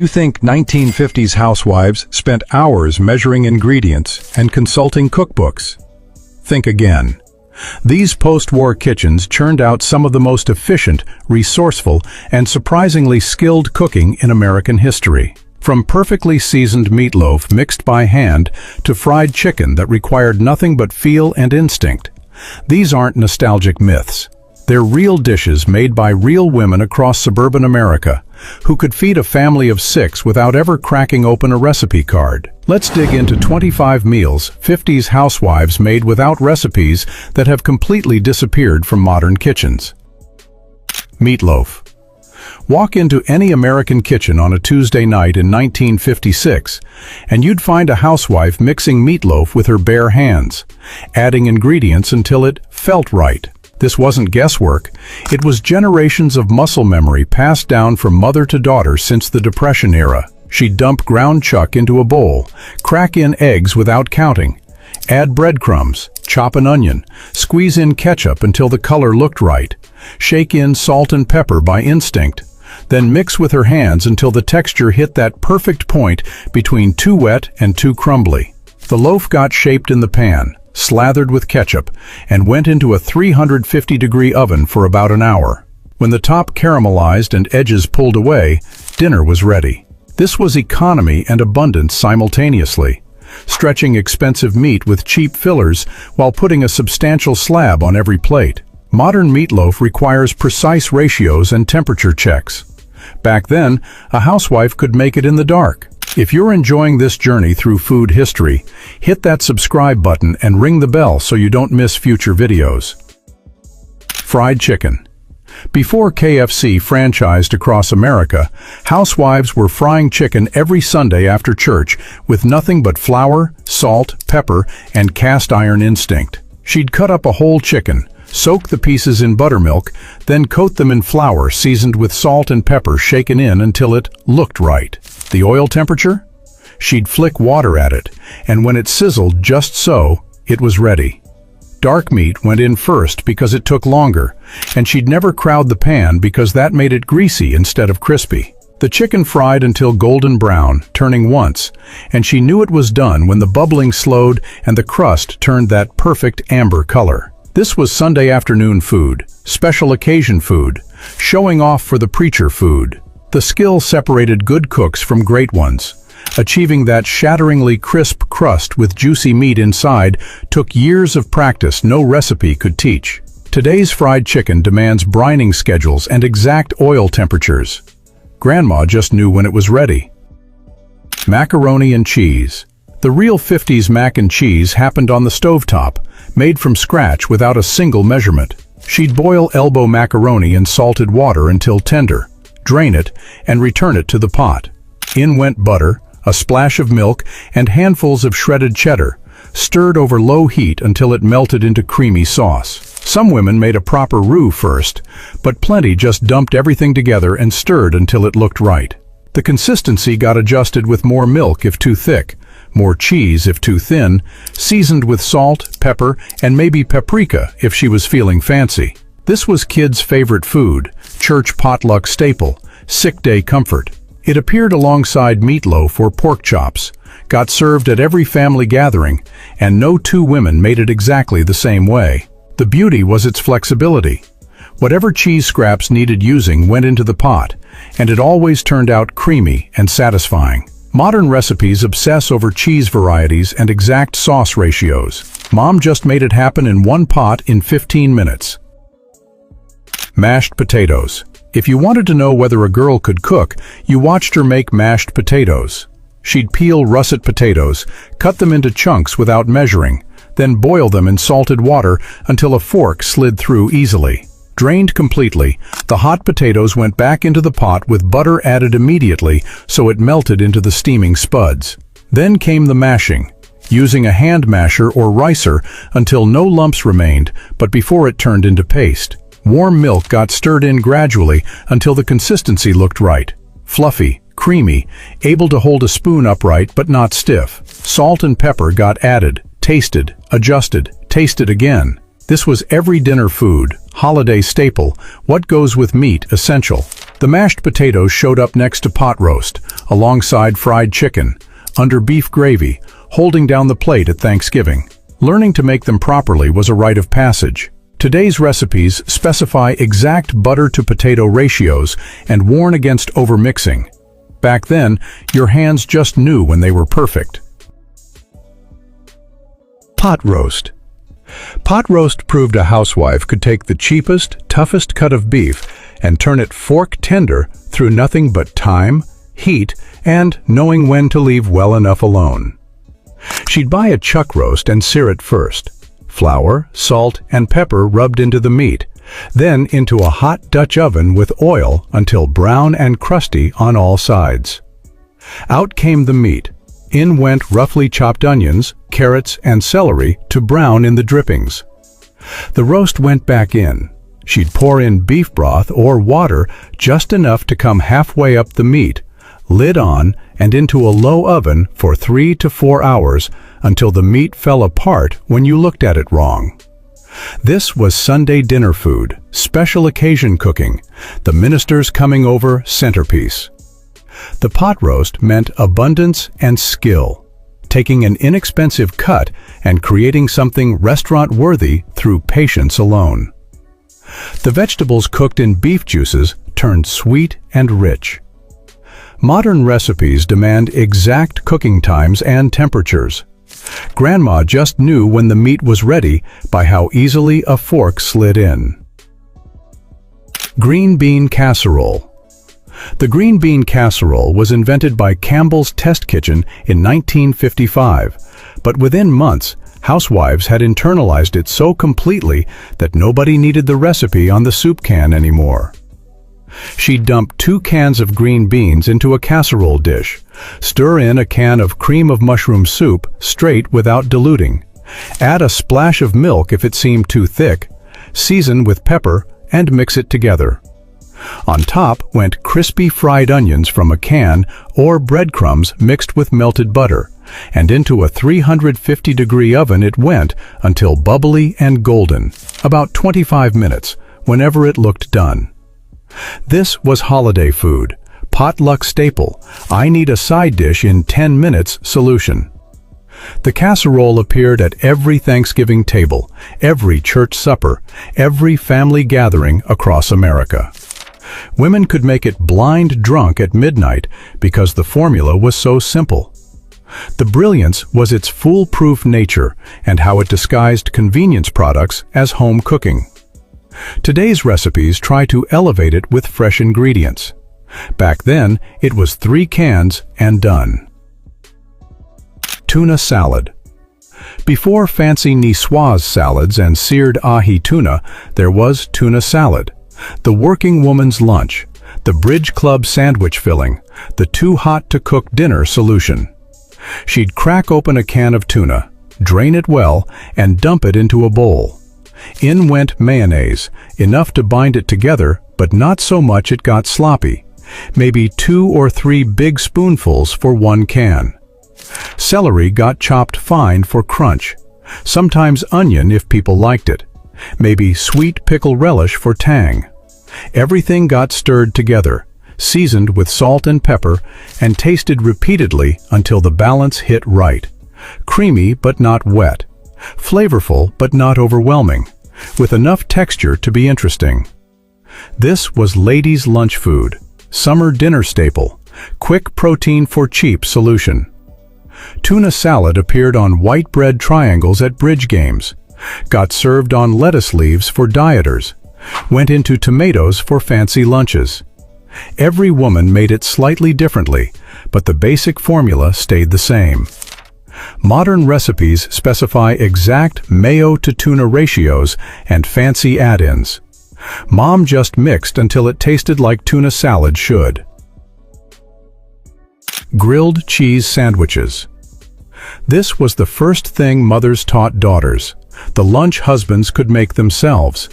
You think 1950s housewives spent hours measuring ingredients and consulting cookbooks? Think again. These post-war kitchens churned out some of the most efficient, resourceful, and surprisingly skilled cooking in American history. From perfectly seasoned meatloaf mixed by hand to fried chicken that required nothing but feel and instinct. These aren't nostalgic myths. They're real dishes made by real women across suburban America, who could feed a family of 6 without ever cracking open a recipe card. Let's dig into 25 meals 50s housewives made without recipes that have completely disappeared from modern kitchens. Meatloaf. Walk into any American kitchen on a Tuesday night in 1956, and you'd find a housewife mixing meatloaf with her bare hands, adding ingredients until it felt right. This wasn't guesswork, it was generations of muscle memory passed down from mother to daughter since the Depression era. She'd dump ground chuck into a bowl, crack in eggs without counting, add breadcrumbs, chop an onion, squeeze in ketchup until the color looked right, shake in salt and pepper by instinct, then mix with her hands until the texture hit that perfect point between too wet and too crumbly. The loaf got shaped in the pan, slathered with ketchup, and went into a 350-degree oven for about an hour. When the top caramelized and edges pulled away, dinner was ready. This was economy and abundance simultaneously, stretching expensive meat with cheap fillers while putting a substantial slab on every plate. Modern meatloaf requires precise ratios and temperature checks. Back then, a housewife could make it in the dark. If you're enjoying this journey through food history, hit that subscribe button and ring the bell so you don't miss future videos. Fried chicken. Before KFC franchised across America, housewives were frying chicken every Sunday after church with nothing but flour, salt, pepper, and cast iron instinct. She'd cut up a whole chicken, soak the pieces in buttermilk, then coat them in flour seasoned with salt and pepper shaken in until it looked right. The oil temperature? She'd flick water at it, and when it sizzled just so, it was ready. Dark meat went in first because it took longer, and she'd never crowd the pan because that made it greasy instead of crispy. The chicken fried until golden brown, turning once, and she knew it was done when the bubbling slowed and the crust turned that perfect amber color. This was Sunday afternoon food, special occasion food, showing off for the preacher food. The skill separated good cooks from great ones. Achieving that shatteringly crisp crust with juicy meat inside took years of practice no recipe could teach. Today's fried chicken demands brining schedules and exact oil temperatures. Grandma just knew when it was ready. Macaroni and cheese. The real 50s mac and cheese happened on the stovetop, made from scratch without a single measurement. She'd boil elbow macaroni in salted water until tender, drain it, and return it to the pot. In went butter, a splash of milk, and handfuls of shredded cheddar, stirred over low heat until it melted into creamy sauce. Some women made a proper roux first, but plenty just dumped everything together and stirred until it looked right. The consistency got adjusted with more milk if too thick, more cheese if too thin, seasoned with salt, pepper, and maybe paprika if she was feeling fancy. This was kids' favorite food, church potluck staple, sick day comfort. It appeared alongside meatloaf or pork chops, got served at every family gathering, and no two women made it exactly the same way. The beauty was its flexibility. Whatever cheese scraps needed using went into the pot, and it always turned out creamy and satisfying. Modern recipes obsess over cheese varieties and exact sauce ratios. Mom just made it happen in one pot in 15 minutes. Mashed potatoes. If you wanted to know whether a girl could cook, you watched her make mashed potatoes. She'd peel russet potatoes, cut them into chunks without measuring, then boil them in salted water until a fork slid through easily. Drained completely, the hot potatoes went back into the pot with butter added immediately so it melted into the steaming spuds. Then came the mashing, using a hand masher or ricer until no lumps remained, but before it turned into paste. Warm milk got stirred in gradually until the consistency looked right. Fluffy, creamy, able to hold a spoon upright but not stiff. Salt and pepper got added, tasted, adjusted, tasted again. This was every dinner food, holiday staple, what goes with meat essential. The mashed potatoes showed up next to pot roast, alongside fried chicken, under beef gravy, holding down the plate at Thanksgiving. Learning to make them properly was a rite of passage. Today's recipes specify exact butter-to-potato ratios and warn against overmixing. Back then, your hands just knew when they were perfect. Pot roast. Pot roast proved a housewife could take the cheapest, toughest cut of beef and turn it fork tender through nothing but time, heat, and knowing when to leave well enough alone. She'd buy a chuck roast and sear it first. Flour, salt, and pepper rubbed into the meat, then into a hot Dutch oven with oil until brown and crusty on all sides. Out came the meat. In went roughly chopped onions, carrots, and celery to brown in the drippings. The roast went back in. She'd pour in beef broth or water just enough to come halfway up the meat, lid on, and into a low oven for 3 to 4 hours until the meat fell apart when you looked at it wrong. This was Sunday dinner food, special occasion cooking, the minister's coming over centerpiece. The pot roast meant abundance and skill, taking an inexpensive cut and creating something restaurant-worthy through patience alone. The vegetables cooked in beef juices turned sweet and rich. Modern recipes demand exact cooking times and temperatures. Grandma just knew when the meat was ready by how easily a fork slid in. Green bean casserole. The green bean casserole was invented by Campbell's Test Kitchen in 1955, but within months, housewives had internalized it so completely that nobody needed the recipe on the soup can anymore. She'd dump 2 cans of green beans into a casserole dish, stir in a can of cream of mushroom soup straight without diluting, add a splash of milk if it seemed too thick, season with pepper, and mix it together. On top went crispy fried onions from a can or breadcrumbs mixed with melted butter, and into a 350-degree oven it went until bubbly and golden, about 25 minutes, whenever it looked done. This was holiday food, potluck staple, I need a side dish in 10 minutes solution. The casserole appeared at every Thanksgiving table, every church supper, every family gathering across America. Women could make it blind drunk at midnight because the formula was so simple. The brilliance was its foolproof nature and how it disguised convenience products as home cooking. Today's recipes try to elevate it with fresh ingredients. Back then, it was 3 cans and done. Tuna salad. Before fancy niçoise salads and seared ahi tuna, there was tuna salad, the working woman's lunch, the bridge club sandwich filling, the too-hot-to-cook dinner solution. She'd crack open a can of tuna, drain it well, and dump it into a bowl. In went mayonnaise, enough to bind it together, but not so much it got sloppy. Maybe 2 or 3 big spoonfuls for 1 can. Celery got chopped fine for crunch. Sometimes onion if people liked it. Maybe sweet pickle relish for tang. Everything got stirred together, seasoned with salt and pepper, and tasted repeatedly until the balance hit right. Creamy but not wet. Flavorful but not overwhelming, with enough texture to be interesting. This was ladies' lunch food, summer dinner staple, quick protein for cheap solution. Tuna salad appeared on white bread triangles at bridge games, got served on lettuce leaves for dieters, went into tomatoes for fancy lunches. Every woman made it slightly differently, but the basic formula stayed the same. Modern recipes specify exact mayo to tuna ratios and fancy add-ins. Mom just mixed until it tasted like tuna salad should. Grilled cheese sandwiches. This was the first thing mothers taught daughters. The lunch husbands could make themselves.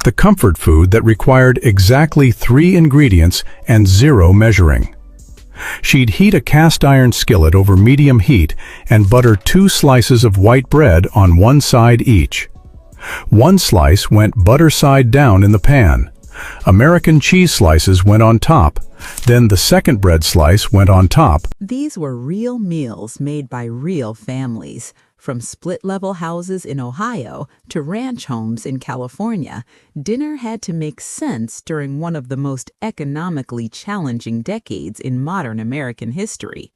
The comfort food that required exactly 3 ingredients and 0 measuring. She'd heat a cast iron skillet over medium heat and butter 2 slices of white bread on one side each. One slice went butter side down in the pan, American cheese slices went on top. Then the second bread slice went on top. These were real meals made by real families. From split-level houses in Ohio to ranch homes in California, dinner had to make sense during one of the most economically challenging decades in modern American history.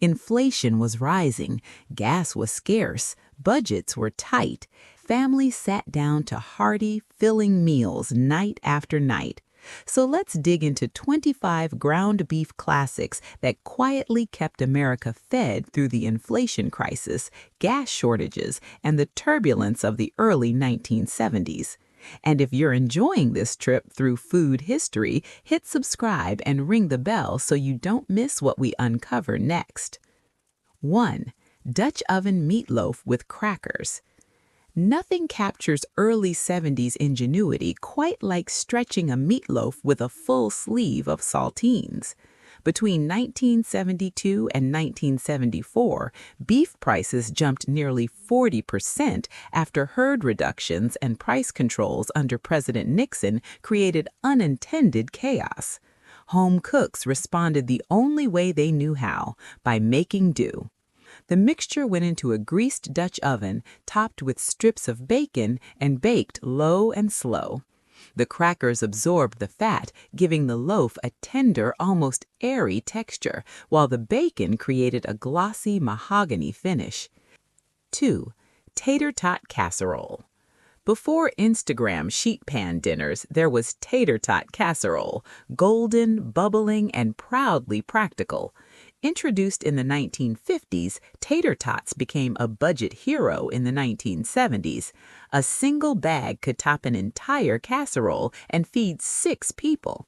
Inflation was rising, gas was scarce, budgets were tight. Families sat down to hearty, filling meals night after night. So let's dig into 25 ground beef classics that quietly kept America fed through the inflation crisis, gas shortages, and the turbulence of the early 1970s. And if you're enjoying this trip through food history, hit subscribe and ring the bell so you don't miss what we uncover next. 1. Dutch oven meatloaf with crackers. Nothing captures early 70s ingenuity quite like stretching a meatloaf with a full sleeve of saltines. Between 1972 and 1974, beef prices jumped nearly 40% after herd reductions and price controls under President Nixon created unintended chaos. Home cooks responded the only way they knew how, by making do. The mixture went into a greased Dutch oven, topped with strips of bacon and baked low and slow. The crackers absorbed the fat, giving the loaf a tender, almost airy texture, while the bacon created a glossy mahogany finish. 2. Tater tot casserole. Before Instagram sheet pan dinners, there was tater tot casserole, golden, bubbling, and proudly practical. Introduced in the 1950s, tater tots became a budget hero in the 1970s. A single bag could top an entire casserole and feed 6 people.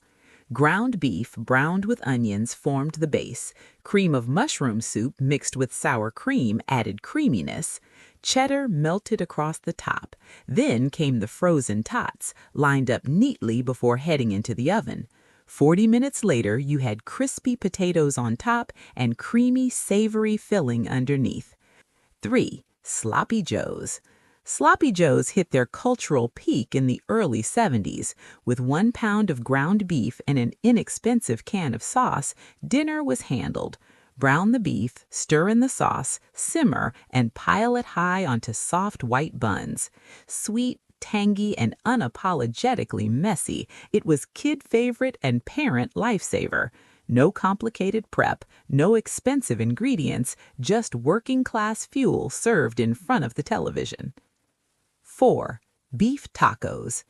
Ground beef browned with onions formed the base. Cream of mushroom soup mixed with sour cream added creaminess. Cheddar melted across the top. Then came the frozen tots, lined up neatly before heading into the oven. 40 minutes later, you had crispy potatoes on top and creamy, savory filling underneath. 3. Sloppy Joes. Sloppy Joes hit their cultural peak in the early 70s. With 1 pound of ground beef and an inexpensive can of sauce, dinner was handled. Brown the beef, stir in the sauce, simmer, and pile it high onto soft white buns. Sweet, tangy, and unapologetically messy, it was kid favorite and parent lifesaver. No complicated prep, no expensive ingredients, just working class fuel served in front of the television. 4. Beef tacos.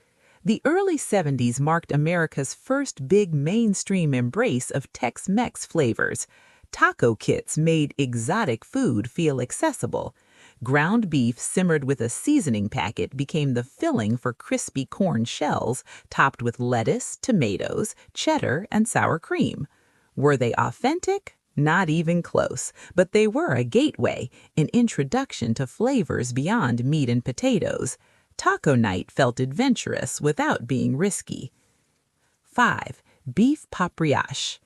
The early 70s marked America's first big mainstream embrace of Tex-Mex flavors. Taco kits made exotic food feel accessible. Ground beef simmered with a seasoning packet became the filling for crispy corn shells, topped with lettuce, tomatoes, cheddar, and sour cream. Were they authentic? Not even close, but they were a gateway, an introduction to flavors beyond meat and potatoes. Taco night felt adventurous without being risky. 5. Beef paprikash.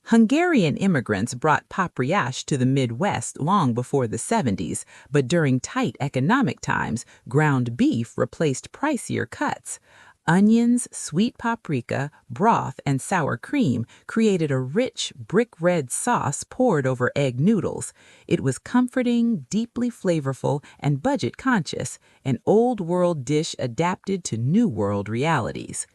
Hungarian immigrants brought paprikash to the Midwest long before the 70s, but during tight economic times, ground beef replaced pricier cuts. Onions, sweet paprika, broth, and sour cream created a rich, brick-red sauce poured over egg noodles. It was comforting, deeply flavorful, and budget-conscious, an old-world dish adapted to new-world realities.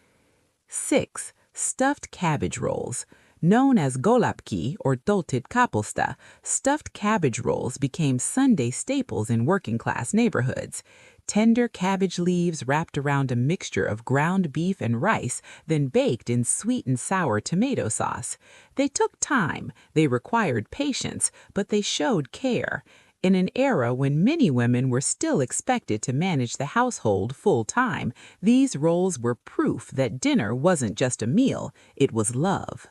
6. Stuffed cabbage rolls. Known as golapki or dolted kapusta, stuffed cabbage rolls became Sunday staples in working-class neighborhoods. Tender cabbage leaves wrapped around a mixture of ground beef and rice, then baked in sweet and sour tomato sauce. They took time, they required patience, but they showed care. In an era when many women were still expected to manage the household full-time, these rolls were proof that dinner wasn't just a meal, it was love.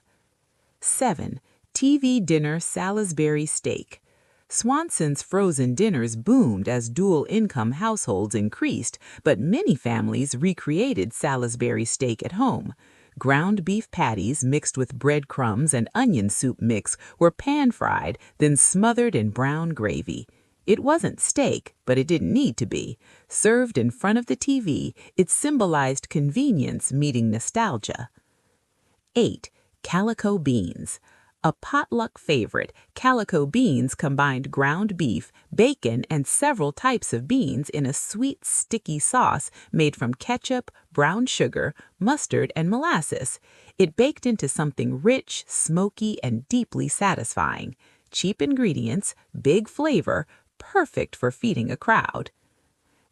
7. TV dinner Salisbury steak. Swanson's frozen dinners boomed as dual-income households increased, but many families recreated Salisbury steak at home. Ground beef patties mixed with breadcrumbs and onion soup mix were pan-fried, then smothered in brown gravy. It wasn't steak, but it didn't need to be. Served in front of the TV, it symbolized convenience meeting nostalgia. 8. Calico beans. A potluck favorite, calico beans combined ground beef, bacon, and several types of beans in a sweet, sticky sauce made from ketchup, brown sugar, mustard, and molasses. It baked into something rich, smoky, and deeply satisfying. Cheap ingredients, big flavor, perfect for feeding a crowd.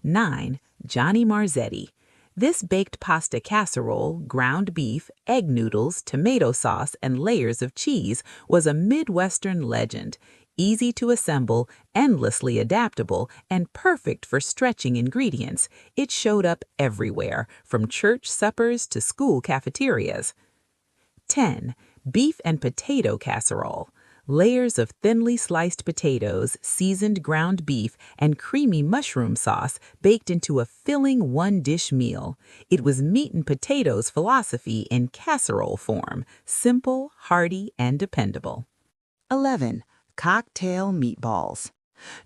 9. Johnny Marzetti. This baked pasta casserole, ground beef, egg noodles, tomato sauce, and layers of cheese was a Midwestern legend, easy to assemble, endlessly adaptable, and perfect for stretching ingredients. It showed up everywhere, from church suppers to school cafeterias. 10. Beef and potato casserole. Layers of thinly sliced potatoes, seasoned ground beef, and creamy mushroom sauce baked into a filling one-dish meal. It was meat and potatoes philosophy in casserole form, simple, hearty, and dependable. 11. Cocktail meatballs.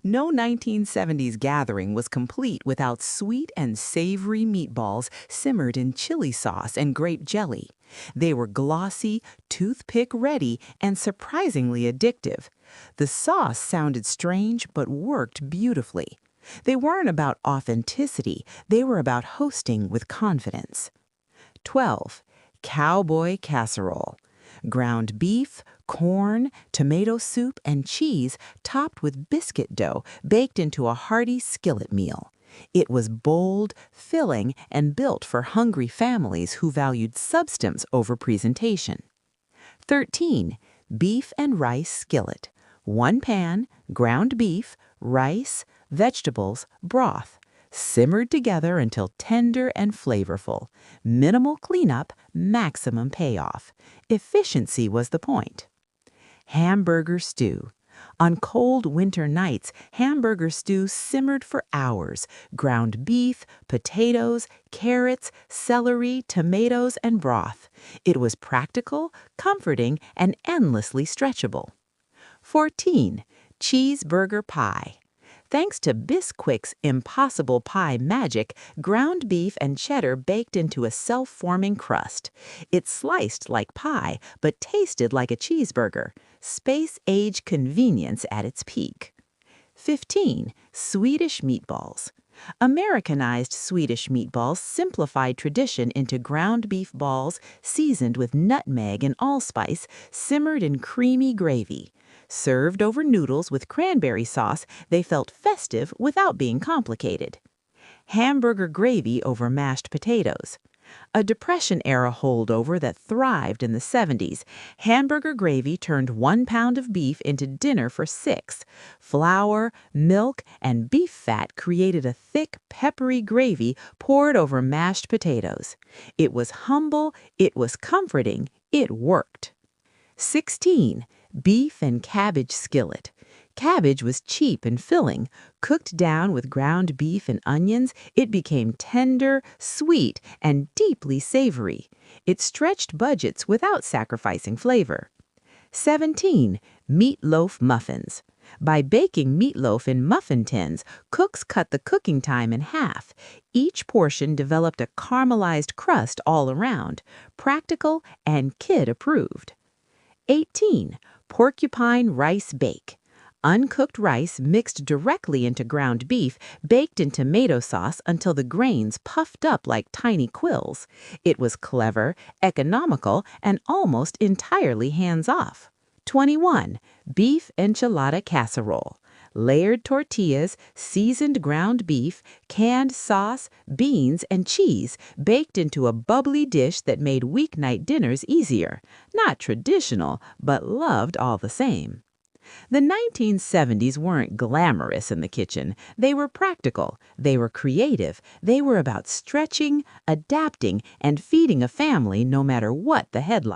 No 1970s gathering was complete without sweet and savory meatballs simmered in chili sauce and grape jelly. They were glossy, toothpick-ready, and surprisingly addictive. The sauce sounded strange but worked beautifully. They weren't about authenticity, they were about hosting with confidence. 12. Cowboy casserole. Ground beef, corn, tomato soup, and cheese topped with biscuit dough baked into a hearty skillet meal. It was bold, filling, and built for hungry families who valued substance over presentation. 13. Beef and rice skillet. One pan, ground beef, rice, vegetables, broth. Simmered together until tender and flavorful. Minimal cleanup, maximum payoff. Efficiency was the point. Hamburger stew. On cold winter nights, hamburger stew simmered for hours. Ground beef, potatoes, carrots, celery, tomatoes, and broth. It was practical, comforting, and endlessly stretchable. 14. Cheeseburger pie. Thanks to Bisquick's impossible pie magic, ground beef and cheddar baked into a self-forming crust. It sliced like pie, but tasted like a cheeseburger. Space-age convenience at its peak. 15. Swedish meatballs. Americanized Swedish meatballs simplified tradition into ground beef balls seasoned with nutmeg and allspice, simmered in creamy gravy. Served over noodles with cranberry sauce, they felt festive without being complicated. Hamburger gravy over mashed potatoes. A Depression-era holdover that thrived in the 70s, hamburger gravy turned 1 pound of beef into dinner for 6. Flour, milk, and beef fat created a thick, peppery gravy poured over mashed potatoes. It was humble, it was comforting, it worked. 16. Beef and cabbage skillet. Cabbage was cheap and filling. Cooked down with ground beef and onions, it became tender, sweet, and deeply savory. It stretched budgets without sacrificing flavor. 17. Meatloaf muffins. By baking meatloaf in muffin tins, cooks cut the cooking time in half. Each portion developed a caramelized crust all around, practical and kid-approved. 18. Porcupine rice bake. Uncooked rice mixed directly into ground beef, baked in tomato sauce until the grains puffed up like tiny quills. It was clever, economical, and almost entirely hands-off. 21. Beef enchilada casserole. Layered tortillas, seasoned ground beef, canned sauce, beans, and cheese baked into a bubbly dish that made weeknight dinners easier. Not traditional, but loved all the same. The 1970s weren't glamorous in the kitchen. They were practical. They were creative. They were about stretching, adapting, and feeding a family no matter what the headline.